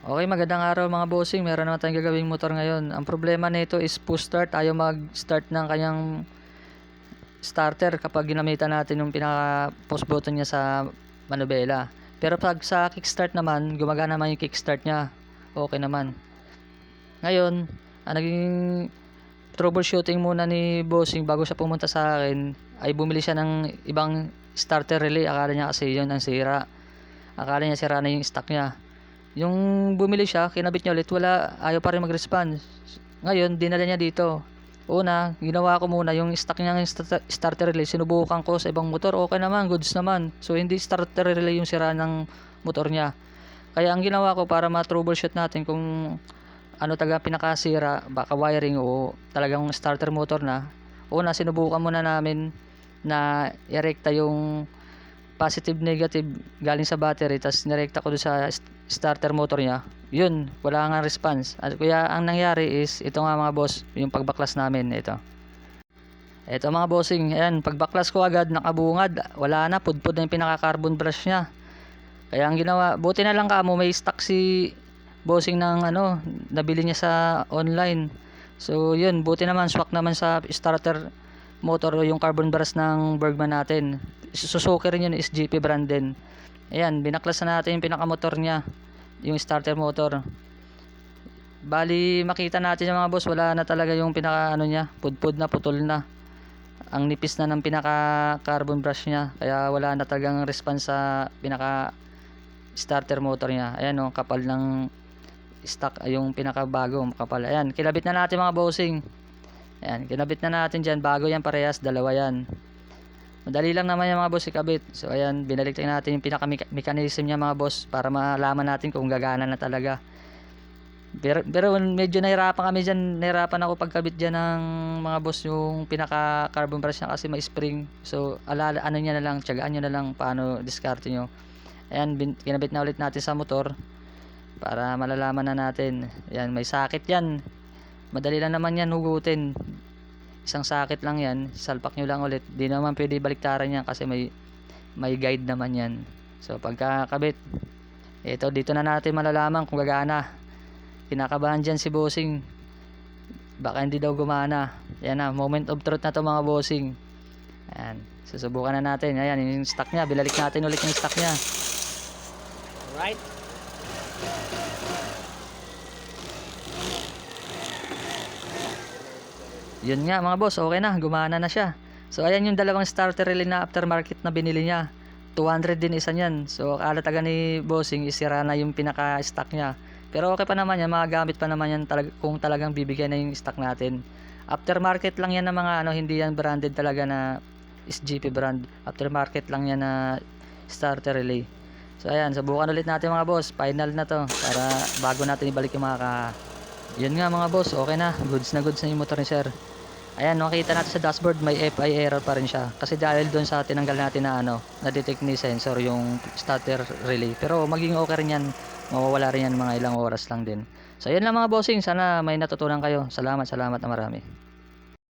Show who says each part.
Speaker 1: Okay, magandang araw mga bossing. Meron naman tayong gagawing motor ngayon. Ang problema nito is push start. Ayaw mag-start ng kanyang starter kapag ginamitan natin yung pinaka push button niya sa manubela. Pero pag sa kickstart naman, gumagana naman yung kickstart niya. Okay naman. Ngayon, ang naging troubleshooting muna ni bossing bago siya pumunta sa akin ay bumili siya ng ibang starter relay. Akala niya kasi yun ang sira. Akala niya sira na yung stock niya. Yung bumili siya, kinabit niya ulit, wala, ayaw pa rin mag-respond. Ngayon, dinala niya dito. Una, ginawa ko muna yung stock niya ng starter relay, sinubukan ko sa ibang motor, okay naman, goods naman. So, hindi starter relay yung sira ng motor niya. Kaya ang ginawa ko para ma-troubleshoot natin kung ano talaga pinakasira, baka wiring o talagang starter motor na. Una, sinubukan muna namin na irekta yung positive negative galing sa battery, tapos nirekta ko doon sa starter motor niya. Yun, wala nga response. At kaya ang nangyari is ito nga mga boss, yung pagbaklas namin ito mga bossing, ayan, pagbaklas ko agad nakabungad, wala na, pudpud na yung pinaka carbon brush niya. Kaya ang ginawa, buti na lang kamo may stock si bossing ng ano, nabili niya sa online. So yun, buti naman, swak naman sa starter motor yung carbon brush ng Bergman natin. Suzuki rin yun, SGP brand din. Ayan, binaklas na natin yung pinakamotor niya, yung starter motor. Bali, makita natin yung mga boss, wala na talaga yung pinaka ano niya, pudpud na, putol na. Ang nipis na ng pinaka carbon brush niya, kaya wala na talagang response sa pinaka starter motor niya. Ayan o, kapal ng stock, yung pinaka bago, kapal. Ayan, kinabit na natin mga bossing. Ayan, kinabit na natin dyan, bago yan parehas, dalawa yan. Madali lang naman yung mga boss ikabit. So ayan, binalik natin yung pinaka mechanism niya mga boss para malaman natin kung gagana na talaga. Pero medyo nahirapan kami dyan, nahirapan ako pagkabit dyan ng mga boss yung pinaka carbon brush niya kasi may spring. So ano niya na lang, tiyagaan nyo na lang paano diskarte nyo. Ayan, kinabit na ulit natin sa motor para malalaman na natin. Ayan, may sakit yan. Madali lang naman yan hugutin. Isang sakit lang yan, salpak nyo lang ulit. Di naman pwede baliktaran yan kasi may guide naman yan. So pagkakabit, dito na natin malalaman kung gagana. Kinakabahan dyan si bossing, baka hindi daw gumana. Yan na, moment of truth na to mga bossing. Ayan, susubukan na natin. Ayan, yung stock nya, bilalik natin ulit yung stock nya. Alright, yun nga mga boss, okay na, gumana na siya. So ayan yung dalawang starter relay na aftermarket na binili niya, 200 din isa niyan. So akala taga ni bossing isira na yung pinaka stock niya, pero okay pa naman yan, magagamit pa naman yan kung talagang bibigyan na yung stock natin. Aftermarket lang yan ng mga ano, hindi yan branded talaga na SGP brand. Aftermarket lang yan na starter relay. So ayan, subukan ulit natin mga boss, final na to para bago natin ibalik yung mga yun nga mga boss, okay na goods na yung motor ni sir. Ayan, makita natin sa dashboard may FI error pa rin siya kasi dahil doon sa tinanggal natin na ano, na-detect ni sensor yung starter relay. Pero maging okay rin yan, mawawala rin yan mga ilang oras lang din. So ayan lang mga bossing, sana may natutunan kayo. Salamat na marami.